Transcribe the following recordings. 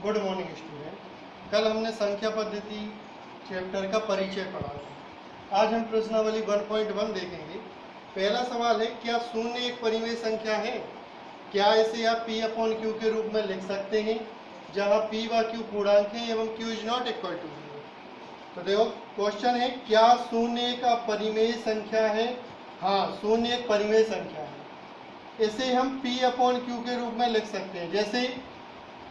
Good morning student. कल हमने संख्या पद्धति चैप्टर का परिचय पढ़ा था। आज हम प्रश्नावली 1.1 देखेंगे। पहला सवाल है, क्या शून्य एक परिमेय संख्या है? क्या इसे आप p अपॉन क्यू के रूप में लिख सकते हैं, जहां p व q पूर्णांक है एवं q is not equal to 0। तो देखो क्वेश्चन है, क्या शून्य एक परिमेय संख्या है? हाँ, शून्य एक परिमेय संख्या है। इसे हम p अपॉन क्यू के रूप में लिख सकते हैं, जैसे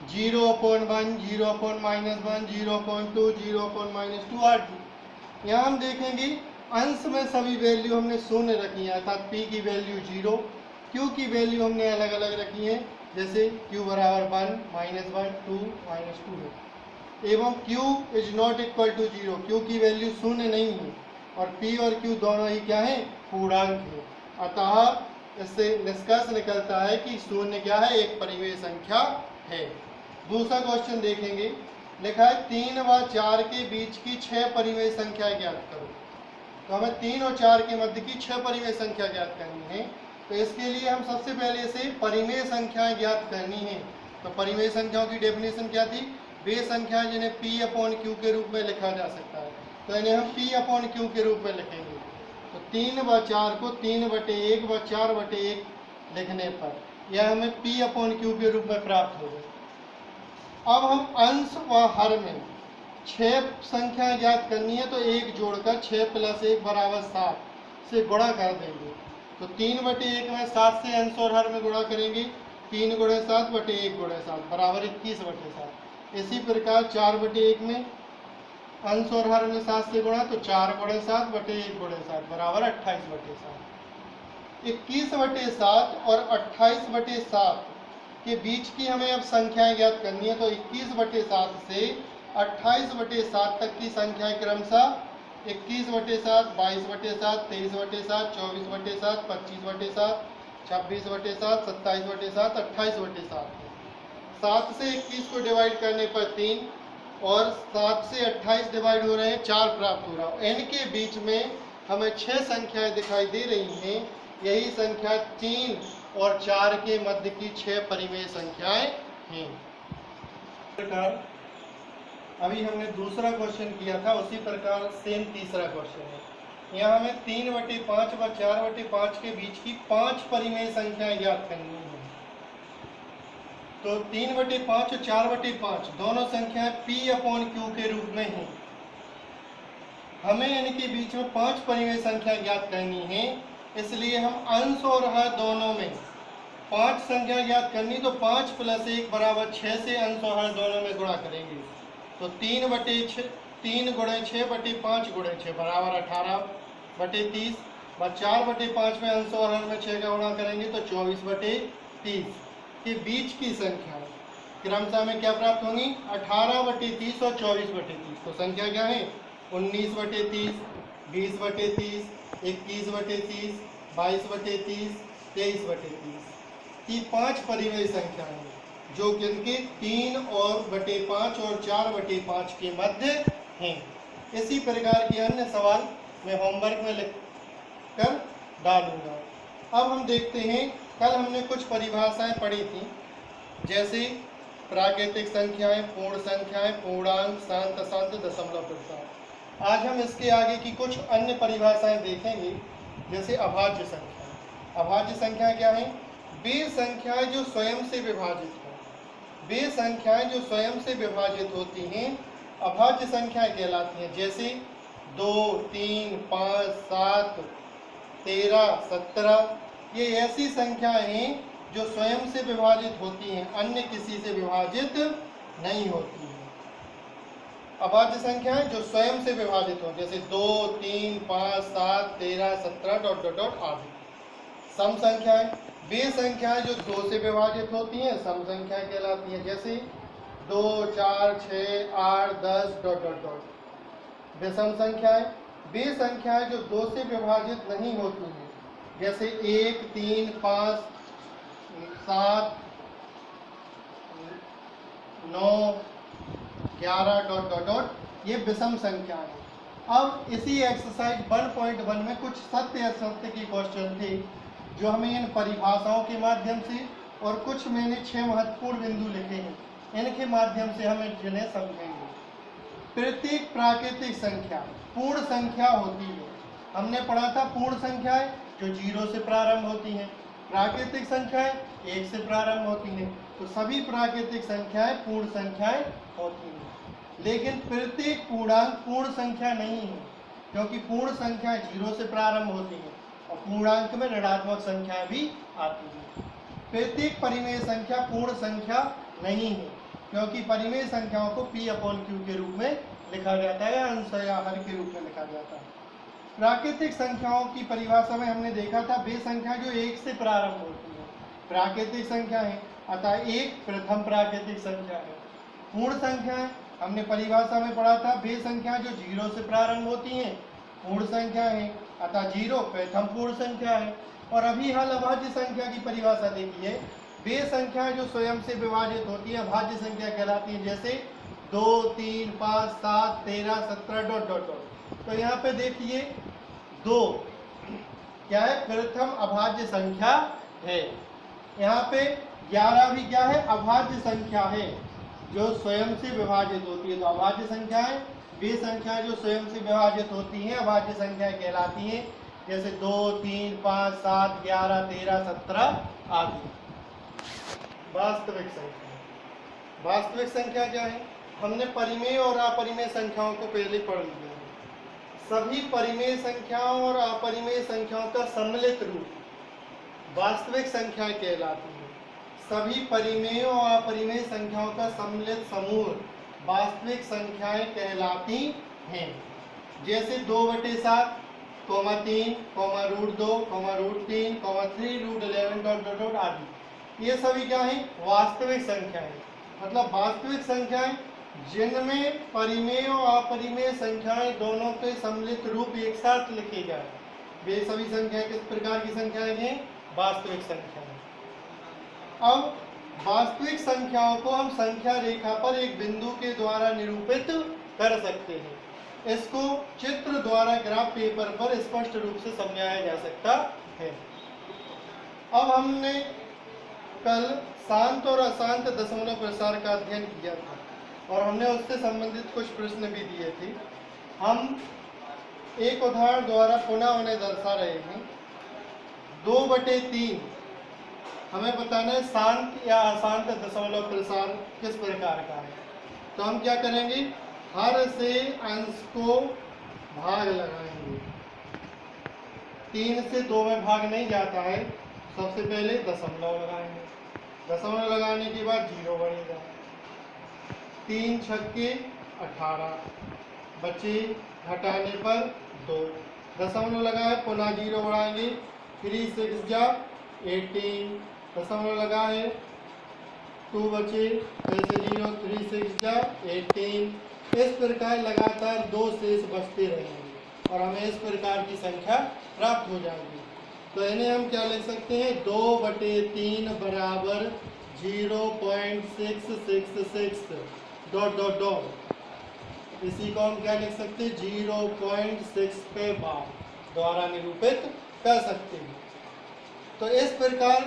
0/1, 0/-1, 0/2, 0/-2 R2। यहाँ हम देखेंगे अंश में सभी वैल्यू हमने शून्य रखी है, अर्थात p की वैल्यू 0, q की वैल्यू हमने अलग अलग रखी है, जैसे q बराबर 1, -1, 2, -2 है। एवं q is not equal to 0, q की वैल्यू शून्य नहीं है और p और q दोनों ही क्या है, पूर्णांक है। अतः इससे निष्कर्ष निकलता है कि शून्य क्या है, एक परिमेय संख्या है। दूसरा क्वेश्चन देखेंगे, लिखा है 3 व 4 के बीच की 6 परिमेय संख्या ज्ञात करो। तो हमें 3 और 4 के मध्य की 6 परिमेय संख्या ज्ञात करनी है। तो इसके लिए हम सबसे पहले से परिमेय संख्याएं ज्ञात करनी है। तो परिमेय संख्याओं की डेफिनेशन क्या थी? वे संख्याएं जिन्हें p अपॉन q के रूप में लिखा जा सकता है। तो इन्हें हम p अपॉन q के रूप में लिखेंगे। तो 3 व 4 को 3/1 व 4/1 लिखने पर यह हमें p अपॉन q के रूप में प्राप्त होगा। अब हम अंश व हर में 6 संख्या ज्ञात करनी है, तो 1 जोड़कर 6 + 1 = 7 से गुणा कर देंगे। तो 3/1 में 7 से अंश और हर में गुणा करेंगे, 3 × 7 / 1 × 7 बराबर 21/7। इसी प्रकार 4/1 में अंश और हर में 7 से गुणा, तो 4 × 7 / 1 × 7 बराबर 28/7। 21/7 और 28/7 के बीच की हमें अब संख्याएं ज्ञात करनी है। तो 21/7 से 28/7 तक की संख्याएं क्रमशः 21/7, 22/7, 23/7, 24/7, 25/7, 26/7, 27/7, 28/7 है। 7 से 21 को डिवाइड करने पर 3 और 7 से 28 डिवाइड हो रहे हैं, 4 प्राप्त हो रहा है। n के बीच में हमें 6 संख्याएं दिखाई दे रही हैं। यही संख्या 3 और 4 के मध्य की 6 परिमेय संख्याएं हैं। प्रकार अभी हमने दूसरा क्वेश्चन किया था, उसी प्रकार सेम तीसरा क्वेश्चन है। यहाँ हमें 3/5 व 4/5 के बीच की 5 परिमेय संख्याएं ज्ञात करनी है। तो 3/5 और 4/5 दोनों संख्याएं p अपॉन q के रूप में हैं। हमें इनके बीच में 5 परिमेय संख्या ज्ञात करनी है, इसलिए हम अंश और हर दोनों में 5 संख्या ज्ञात करनी। तो 5 + 1 = 6 से अंश और हर दोनों में गुणा करेंगे। तो 3/6 3 × 6 / 5 × 6 बराबर 18/30 व 4/5 में अंश और हर में 6 का गुणा करेंगे, तो 24/30 के बीच की संख्या क्रमशः में क्या प्राप्त होंगी, 18/30 और 24/30। तो संख्या क्या है, 19/30, 20/30, 21/30, 22/30, 23/30 की 5 परिमेय संख्या है, जो कि इनके 3/5 और 4/5 के मध्य हैं। इसी प्रकार के अन्य सवाल मैं होमवर्क में लिख कर डालूंगा। अब हम देखते हैं, कल हमने कुछ परिभाषाएं पढ़ी थी, जैसे प्राकृतिक संख्याएं, पूर्ण संख्याएं, पूर्णांक, शांत अशांत, दशमलव प्रसार। आज हम इसके आगे की कुछ अन्य परिभाषाएं देखेंगे, जैसे अभाज्य संख्या। अभाज्य संख्या क्या है? वे संख्याएं जो स्वयं से विभाजित हो। वे संख्याएं जो स्वयं से विभाजित होती हैं अभाज्य संख्याएं कहलाती हैं। जैसे 2, 3, 5, 7, 13, 17 ये ऐसी संख्याएं हैं जो स्वयं से विभाजित होती हैं, अन्य किसी से विभाजित नहीं होती हैं। अभाज्य संख्याएं जो स्वयं से विभाजित हो, जैसे 2, 3, 5, 7, 13, 17 ... आदि। सम संख्याएं वे संख्याएं जो 2 से विभाजित होती हैं सम संख्याएं कहलाती हैं, जैसे 2, 4, 6, 8, 10 ... विषम संख्याएं वे संख्याएं जो 2 से विभाजित नहीं होती हैं, जैसे 1, 3, 5, 7, 9, 11 ... ये विषम संख्या है। अब इसी एक्सरसाइज 1.1 में कुछ सत्य असत्य के क्वेश्चन थे, जो हमें इन परिभाषाओं के माध्यम से और कुछ मैंने 6 महत्वपूर्ण बिंदु लिखे हैं इनके माध्यम से हम जिन्हें समझेंगे। प्रत्येक प्राकृतिक संख्या पूर्ण संख्या होती है। हमने पढ़ा था पूर्ण संख्याएं जो 0 से प्रारंभ होती हैं, प्राकृतिक संख्याएं 1 से प्रारंभ होती हैं। तो सभी प्राकृतिक संख्याएं पूर्ण संख्याएं होती हैं, लेकिन प्रत्येक पूर्णांक पूर्ण संख्या नहीं है, क्योंकि पूर्ण संख्याएं 0 से प्रारंभ होती हैं और पूर्णांक में ऋणात्मक संख्या भी आती है। प्रत्येक परिमेय संख्या पूर्ण संख्या नहीं है, क्योंकि परिमेय संख्याओं को P/Q के रूप में लिखा जाता है या अंश या हर के रूप में लिखा जाता है। प्राकृतिक संख्याओं की परिभाषा में हमने देखा था वे संख्या जो 1 से प्रारंभ होती है प्राकृतिक संख्या है, अतः 1 प्रथम प्राकृतिक संख्या है। पूर्ण संख्याएं हमने परिभाषा में पढ़ा था वे संख्या जो 0 से प्रारंभ होती हैं पूर्ण संख्या है, अतः 0 प्रथम पूर्ण संख्या है। और अभी हाल अभाज्य संख्या की परिभाषा देखी है, वे संख्या जो स्वयं से विभाजित होती है भाज्य संख्या कहलाती है, जैसे 2, 3, 5, 7, 13, 17 डॉट डॉट डॉट। तो यहाँ पे देखिए 2 क्या है, प्रथम अभाज्य संख्या है। यहाँ पे 11 भी क्या है, अभाज्य संख्या है जो स्वयं से विभाजित होती है। तो अभाज्य संख्याएं वे संख्या जो स्वयं से विभाजित होती हैं अभाज्य संख्याएं कहलाती हैं, जैसे 2, 3, 5, 7, 11, 13, 17 आदि। वास्तविक संख्या, वास्तविक संख्या क्या है, हमने परिमेय और अपरिमेय संख्याओं को पहले पढ़ लिया है। सभी परिमेय संख्याओं और अपरिमेय संख्याओं का सम्मिलित रूप वास्तविक संख्याएं कहलाती है। सभी परिमेय और अपरिमेय संख्याओं का सम्मिलित समूह वास्तविक संख्याएं कहलाती हैं, जैसे 2/7, 3, √2, √3, 3√11 डॉट डॉट डॉट आदि। ये सभी क्या है, वास्तविक संख्याएं। मतलब वास्तविक संख्याएं जिनमें परिमेय और अपरिमेय संख्याएं दोनों के सम्मिलित रूप एक साथ लिखे जाए, वे सभी संख्याएं किस प्रकार की संख्याएं हैं, वास्तविक संख्याएं। अब वास्तविक संख्याओं को हम संख्या रेखा पर एक बिंदु के द्वारा निरूपित कर सकते हैं। इसको चित्र द्वारा ग्राफ पेपर पर स्पष्ट रूप से समझाया जा सकता है। अब हमने कल शांत और अशांत दशमलव प्रसार का अध्ययन किया था और हमने उससे संबंधित कुछ प्रश्न भी दिए थे। हम एक उदाहरण द्वारा पुनः उन्हें दर्शा रहे हैं। 2/3 हमें बताना है शांत या अशांत दशमलव प्रसार किस प्रकार का है। तो हम क्या करेंगे, हर से अंश को भाग लगाएंगे। 3 से 2 में भाग नहीं जाता है, सबसे पहले दशमलव लगाएंगे, दशमलव लगाने के बाद 0 बनेगा। 3 छक्के 18 बचे, घटाने पर 2 दशमलव लगाए, पुनः 0 बढ़ाएंगे, 3 6 जा 18 दशमलव लगाए, 2 बचे, जैसे 0 3 6 जा 18। इस प्रकार लगातार 2 शेष बचते रहेंगे और हमें इस प्रकार की संख्या प्राप्त हो जाएगी। तो इन्हें हम क्या लिख सकते हैं, 2/3 बराबर 0.666 डॉट डॉट डॉट। इसी को हम क्या लिख सकते हैं, 0.6 के बाद द्वारा निरूपित कर सकते हैं। तो इस प्रकार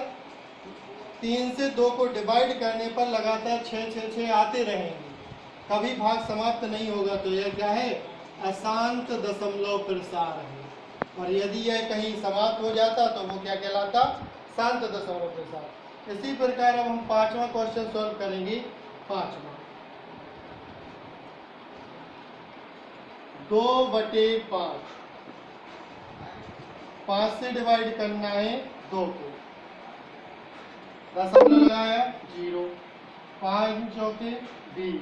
3 से 2 को डिवाइड करने पर लगातार 6 6 6 आते रहेंगे, कभी भाग समाप्त नहीं होगा। तो यह क्या है, अशांत दशमलव प्रसार है। और यदि यह कहीं समाप्त हो जाता तो वो क्या कहलाता, शांत दशमलव प्रसार। इसी प्रकार अब हम 5वां क्वेश्चन सॉल्व करेंगे। 5वां 2/5 5 से डिवाइड करना है 2 को, दशमलव लगाया 0, 5 चौके 20,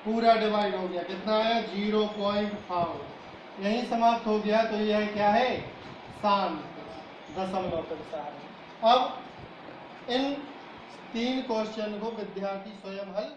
पूरा डिवाइड हो गया, कितना आया 0.5, यही समाप्त हो गया। तो यह क्या है, शांत दशमलव प्रसार। अब इन 3 क्वेश्चन को विद्यार्थी स्वयं हल